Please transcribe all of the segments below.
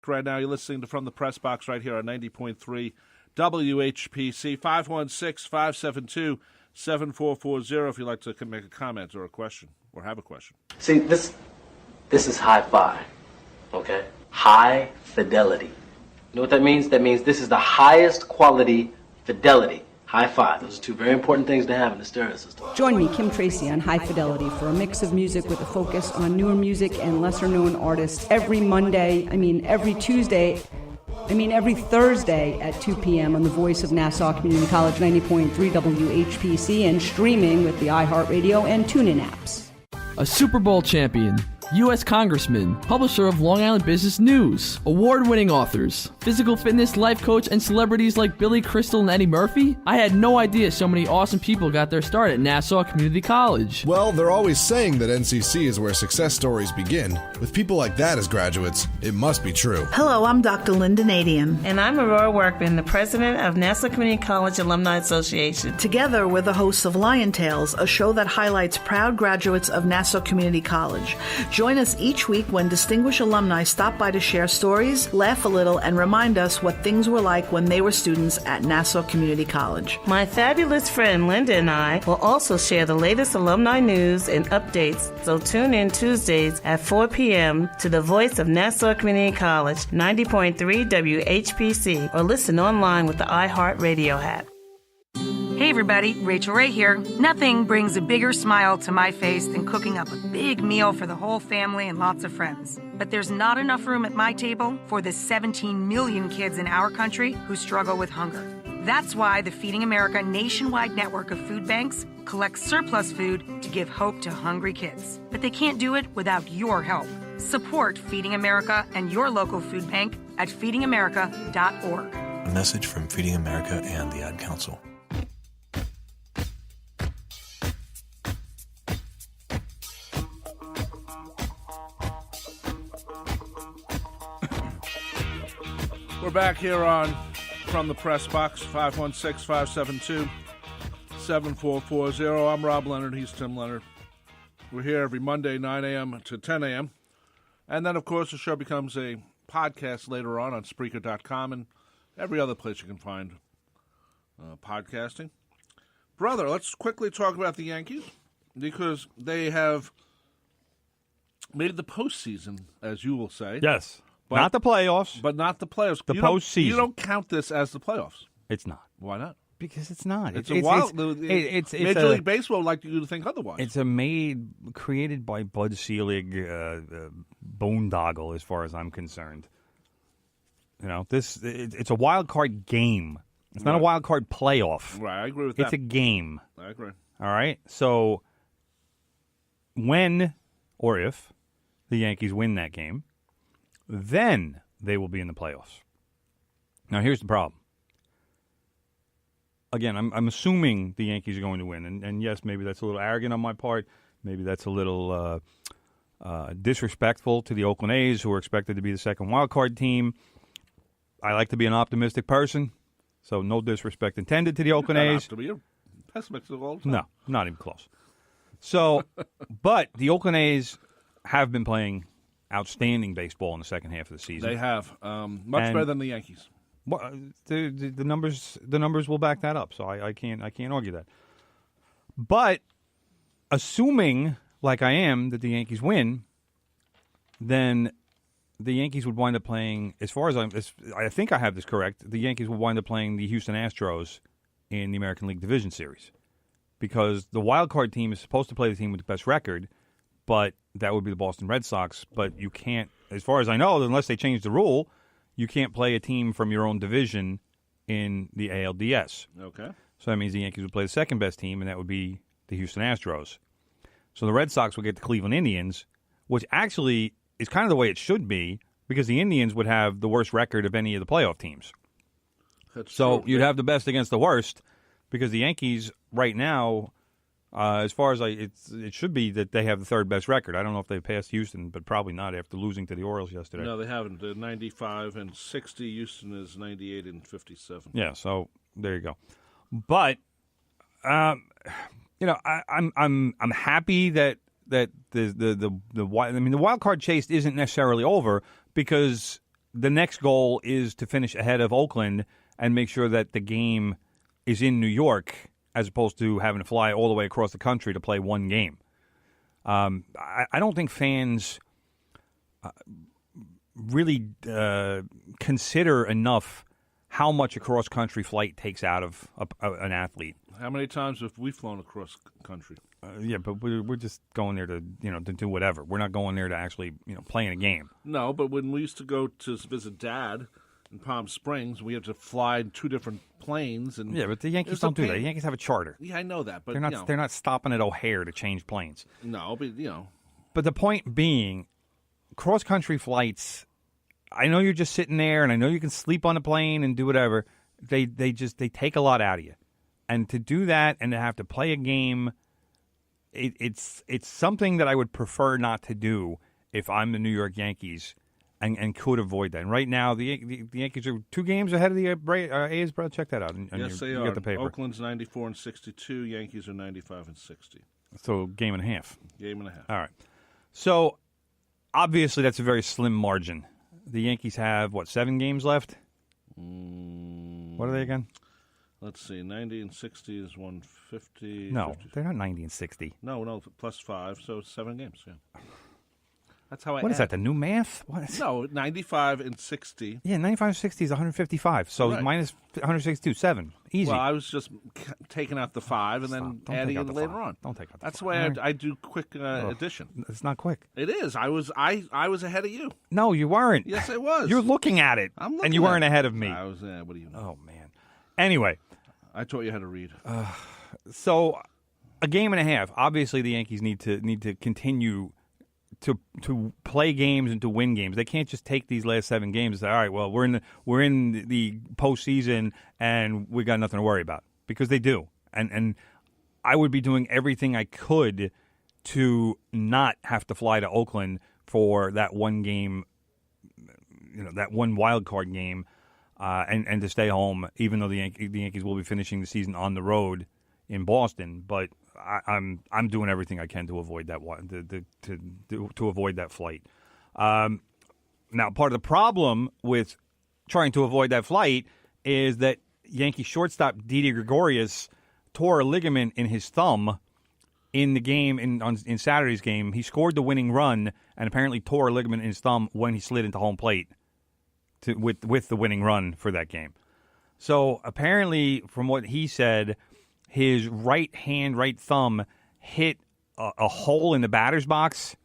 right now. You're listening to From the Press Box right here on 90.3 WHPC. 516-572-7440 if you'd like to make a comment or a question or have a question. See, this is hi-fi, okay? High fidelity. You know what that means? That means this is the highest quality fidelity. Hi-fi. Those are two very important things to have in the stereo system. Join me, Kim Tracy, on High Fidelity for a mix of music with a focus on newer music and lesser-known artists every every Thursday at 2 p.m. on the Voice of Nassau Community College 90.3 WHPC and streaming with the iHeartRadio and TuneIn apps. A Super Bowl champion, U.S. Congressman, publisher of Long Island Business News, award-winning authors, physical fitness life coach, and celebrities like Billy Crystal and Eddie Murphy? I had no idea so many awesome people got their start at Nassau Community College. Well, they're always saying that NCC is where success stories begin. With people like that as graduates, it must be true. Hello, I'm Dr. Linda Nadian. And I'm Aurora Workman, the president of Nassau Community College Alumni Association. Together, we're the hosts of Lion Tales, a show that highlights proud graduates of Nassau Community College. Join us each week when distinguished alumni stop by to share stories, laugh a little, and remind us what things were like when they were students at Nassau Community College. My fabulous friend Linda and I will also share the latest alumni news and updates, so tune in Tuesdays at 4 p.m. to the Voice of Nassau Community College, 90.3 WHPC, or listen online with the iHeartRadio app. Hey everybody, Rachel Ray here. Nothing brings a bigger smile to my face than cooking up a big meal for the whole family and lots of friends. But there's not enough room at my table for the 17 million kids in our country who struggle with hunger. That's why the Feeding America nationwide network of food banks collects surplus food to give hope to hungry kids. But they can't do it without your help. Support Feeding America and your local food bank at feedingamerica.org. A message from Feeding America and the Ad Council. We're back here on From the Press Box, 516-572-7440. I'm Rob Leonard. He's Tim Leonard. We're here every Monday, 9 a.m. to 10 a.m. And then, of course, the show becomes a podcast later on Spreaker.com and every other place you can find podcasting. Brother, let's quickly talk about the Yankees because they have made the postseason, as you will say. Yes. Not the playoffs. But not the playoffs. The postseason. You don't count this as the playoffs. It's not. Why not? Because it's not. It's Major League Baseball would like you to think otherwise. It's created by Bud Selig boondoggle, as far as I'm concerned. You know, it's a wild card game. It's not a wild card playoff. Right, I agree with that. It's a game. I agree. All right? So when or if the Yankees win that game, then they will be in the playoffs. Now, here's the problem. Again, I'm assuming the Yankees are going to win. And yes, maybe that's a little arrogant on my part. Maybe that's a little disrespectful to the Oakland A's, who are expected to be the second wild card team. I like to be an optimistic person, so no disrespect intended to the Oakland A's. You're pessimistic all the time. No, not even close. So, but the Oakland A's have been playing outstanding baseball in the second half of the season. They have much better than the Yankees. Well, the numbers will back that up. So I can't argue that. But assuming, like I am, that the Yankees win, then the Yankees would wind up playing. As far as I think I have this correct, the Yankees would wind up playing the Houston Astros in the American League Division Series, because the wild card team is supposed to play the team with the best record. But that would be the Boston Red Sox. But you can't, as far as I know, unless they change the rule, you can't play a team from your own division in the ALDS. Okay. So that means the Yankees would play the second best team, and that would be the Houston Astros. So the Red Sox would get the Cleveland Indians, which actually is kind of the way it should be, because the Indians would have the worst record of any of the playoff teams. That's so true. You'd have the best against the worst, because the Yankees right now, as far as it should be that they have the third best record. I don't know if they passed Houston, but probably not after losing to the Orioles yesterday. No, they haven't. 95-60. Houston is 98-57. Yeah, so there you go. But I'm happy that the wild card chase isn't necessarily over, because the next goal is to finish ahead of Oakland and make sure that the game is in New York as opposed to having to fly all the way across the country to play one game. I don't think fans really consider enough how much a cross-country flight takes out of an athlete. How many times have we flown across country? Yeah, but we're just going there to to do whatever. We're not going there to actually play in a game. No, but when we used to go to visit Dad in Palm Springs, we had to fly in 2 different planes. And yeah, but the Yankees don't do that. The Yankees have a charter. Yeah, I know that, but they're not stopping at O'Hare to change planes. No, but But the point being, cross-country flights. I know you're just sitting there, and I know you can sleep on the plane and do whatever. They take a lot out of you, and to do that and to have to play a game, it's something that I would prefer not to do if I'm the New York Yankees, and could avoid that. And right now, the Yankees are 2 games ahead of the A's. Bro, check that out. Yes, they you are. Got the paper. Oakland's 94-62. Yankees are 95-60. So game and a half. Game and a half. All right. So obviously, that's a very slim margin. The Yankees have, 7 games left? What are they again? Let's see. 90 and 60 is 150. No, 50. they're not 90 and 60. No, plus 5, so 7 games, yeah. That's how I What is that, the new math? No, 95 and 60. Yeah, 95 and 60 is 155, so Right. minus 162, 7. Easy. Well, I was just taking out the 5 and then adding it later on. Don't take out the That's 5. the way I do quick addition. It's not quick. It is. I was ahead of you. No, you weren't. Yes, I was. You're looking at it, I'm looking and you weren't at it. ahead of me. I was. What do you know? Oh, man. Anyway. I taught you how to read. So, a game and a half. Obviously, the Yankees need to continue to play games and to win games. They can't just take these last 7 games and say, all right, well, we're in the postseason and we got nothing to worry about, because they do. And I would be doing everything I could to not have to fly to Oakland for that one game, that one wild card game, and to stay home, even though the Yankees will be finishing the season on the road in Boston. But I'm doing everything I can to avoid that to avoid that flight. Now, part of the problem with trying to avoid that flight is that Yankee shortstop Didi Gregorius tore a ligament in his thumb in the game in Saturday's game. He scored the winning run and apparently tore a ligament in his thumb when he slid into home plate with the winning run for that game. So apparently, from what he said, his right thumb hit a hole in the batter's box,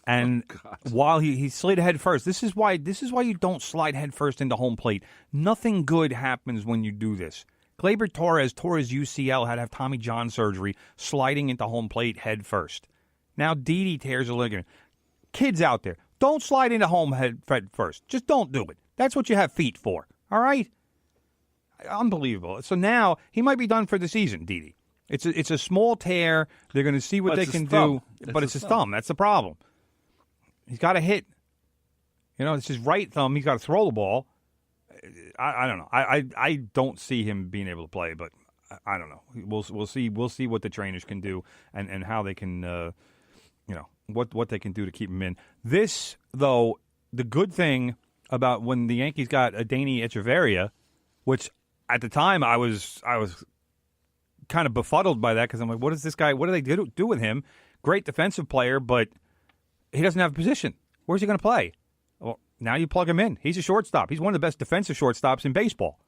and while he slid head first, this is why you don't slide head first into home plate. Nothing good happens when you do this. Gleyber Torres tore his UCL, had to have Tommy John surgery, sliding into home plate head first. Now Didi tears a ligament. Kids out there, don't slide into home head first. Just don't do it. That's what you have feet for. All right. Unbelievable. So now he might be done for the season, Didi. It's a small tear. They're going to see what they can do, but it's his thumb. That's the problem. He's got to hit. It's his right thumb. He's got to throw the ball. I don't know. I don't see him being able to play, but I don't know. We'll see. We'll see what the trainers can do and how they can, what they can do to keep him in. This, though, the good thing about when the Yankees got Adeiny Echeverria, which at the time I was kind of befuddled by that, because I'm like, what is this guy? What do they do with him? Great defensive player, but he doesn't have a position. Where's he going to play? Well, now you plug him in. He's a shortstop. He's one of the best defensive shortstops in baseball.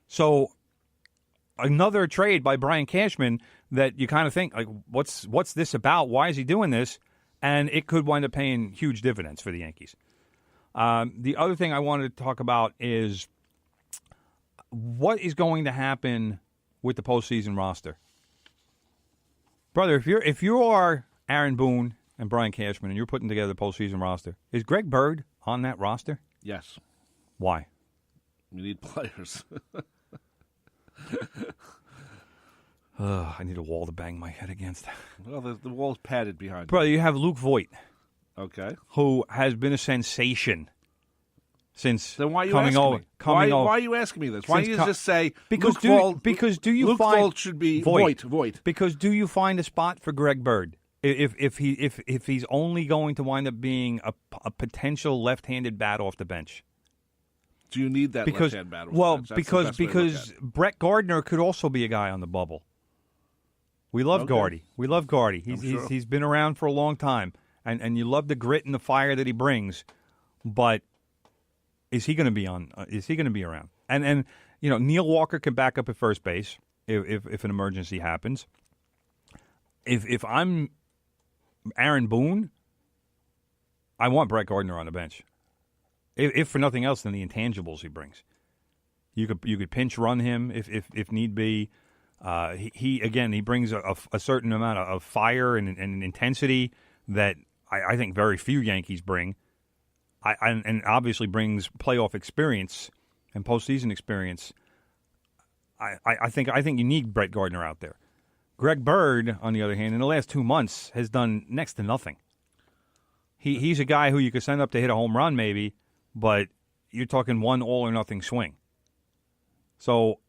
So another trade by Brian Cashman that you kind of think, like, what's this about? Why is he doing this? And it could wind up paying huge dividends for the Yankees. The other thing I wanted to talk about is what is going to happen with the postseason roster. Brother, if you are Aaron Boone and Brian Cashman and you're putting together the postseason roster, is Greg Bird on that roster? Yes. Why? We need players. I need a wall to bang my head against. Well, the wall's padded behind Brother, you have Luke Voigt. Okay. Who has been a sensation since then why are you coming asking over. me? Coming why over. are you asking me this? Why don't you just say because Luke do you Luke find Voigt should be Voigt? Because do you find a spot for Greg Bird? If he's only going to wind up being a potential left-handed bat off the bench. Do you need that left-hand bat? Well, because Brett Gardner could also be a guy on the bubble. We love Gardy. We love Gardy. He's been around for a long time, and you love the grit and the fire that he brings. But is he going to be on? Is he going to be around? And Neil Walker can back up at first base if an emergency happens. If I'm Aaron Boone, I want Brett Gardner on the bench. If for nothing else than the intangibles he brings. You could pinch run him if need be. He brings a certain amount of fire and intensity that I think very few Yankees bring. And obviously brings playoff experience and postseason experience. I think you need Brett Gardner out there. Greg Bird, on the other hand, in the last 2 months has done next to nothing. He's a guy who you could send up to hit a home run maybe, but you're talking one all-or-nothing swing. So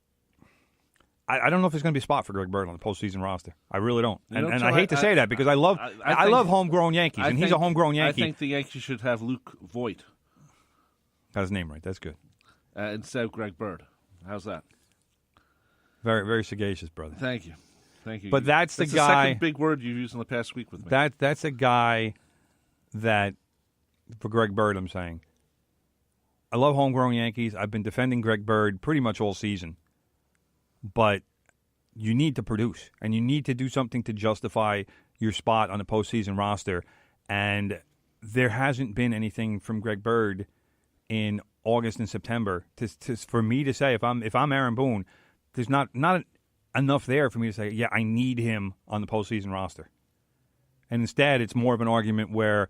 I don't know if there's going to be a spot for Greg Bird on the postseason roster. I really don't. And I hate to say that because I love homegrown Yankees, and he's a homegrown Yankee. I think the Yankees should have Luke Voigt. Got his name right. That's good. Instead of Greg Bird. How's that? Very, very sagacious, brother. Thank you. But that's the guy. The second big word you've used in the past week with me. That's a guy that, for Greg Bird, I'm saying, I love homegrown Yankees. I've been defending Greg Bird pretty much all season. But you need to produce, and you need to do something to justify your spot on the postseason roster. And there hasn't been anything from Greg Bird in August and September for me to say, if I'm Aaron Boone, there's not enough there for me to say, yeah, I need him on the postseason roster. And instead, it's more of an argument where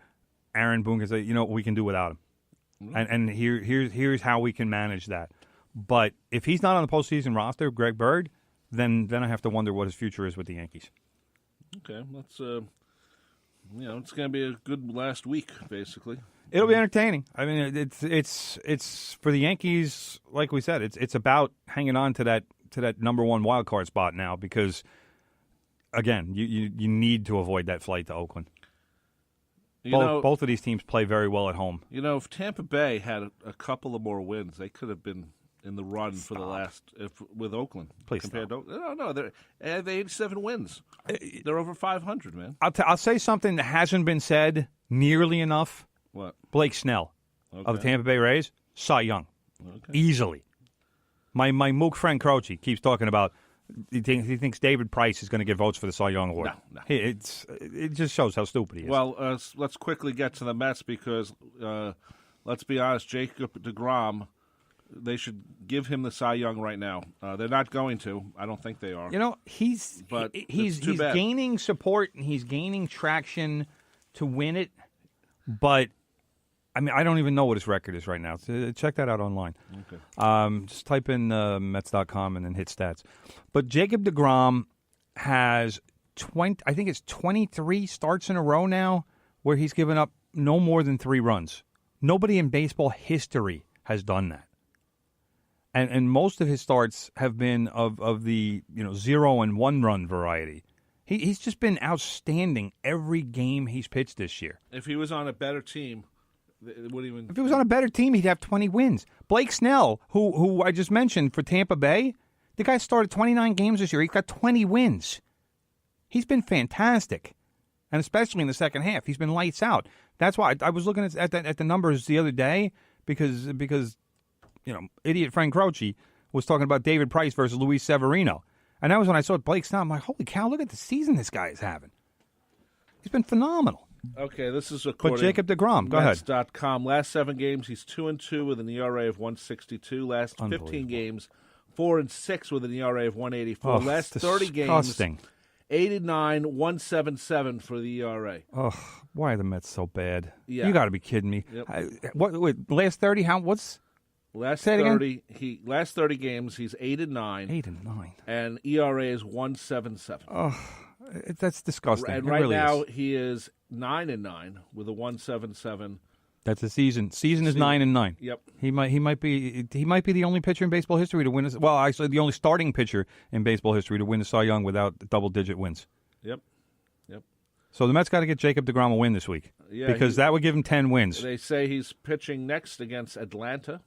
Aaron Boone can say, we can do without him. Mm-hmm. And here's how we can manage that. But if he's not on the postseason roster, Greg Bird, then I have to wonder what his future is with the Yankees. Okay, let's it's going to be a good last week, basically. It'll be entertaining. I mean, it's for the Yankees, like we said, it's about hanging on to that number one wild card spot now because, again, you need to avoid that flight to Oakland. Both of these teams play very well at home. If Tampa Bay had a couple of more wins, they could have been in the run for the last with Oakland. Please compared to no, they have 87 wins. They're over 500, man. I'll say something that hasn't been said nearly enough. What? Blake Snell of the Tampa Bay Rays, Cy Young, easily. My mook friend Croce keeps talking about he thinks David Price is going to get votes for the Cy Young Award. No. It just shows how stupid he is. Well, let's quickly get to the Mets because let's be honest, Jacob deGrom. They should give him the Cy Young right now. They're not going to. I don't think they are. He's gaining support and he's gaining traction to win it. But I mean, I don't even know what his record is right now. So check that out online. Okay. Just type in Mets.com and then hit stats. But Jacob deGrom has 23 starts in a row now where he's given up no more than 3 runs. Nobody in baseball history has done that. And most of his starts have been of the 0 and 1 run variety. He's just been outstanding every game he's pitched this year. If he was on a better team, it wouldn't even. If he was on a better team, he'd have 20 wins. Blake Snell, who I just mentioned for Tampa Bay, the guy started 29 games this year. He's got 20 wins. He's been fantastic, and especially in the second half, he's been lights out. That's why I was looking at the numbers the other day because idiot Frank Croce was talking about David Price versus Luis Severino. And that was when I saw Blake Snell. I'm like, holy cow, look at the season this guy is having. He's been phenomenal. Okay, this is according to Jacob deGrom. Go ahead. Mets.com. Last 7 games, he's 2-2 with an ERA of 1.62. Last 15 games, 4-6 with an ERA of 1.84. Last 30 games, 8-9, 1.77 for the ERA. Oh, why are the Mets so bad? Yeah. You got to be kidding me. Yep. Wait, last 30, what's... Last 30 games, he's 8-9. 8-9. And ERA is 1.77. Oh, that's disgusting. And right now he is 9-9 with a 1.77. That's a season. Season is 9-9. Yep. He might be the only pitcher in baseball history to win. Well, actually, the only starting pitcher in baseball history to win the Cy Young without double-digit wins. Yep. So the Mets got to get Jacob deGrom a win this week. Yeah, because that would give him 10 wins. They say he's pitching next against Atlanta.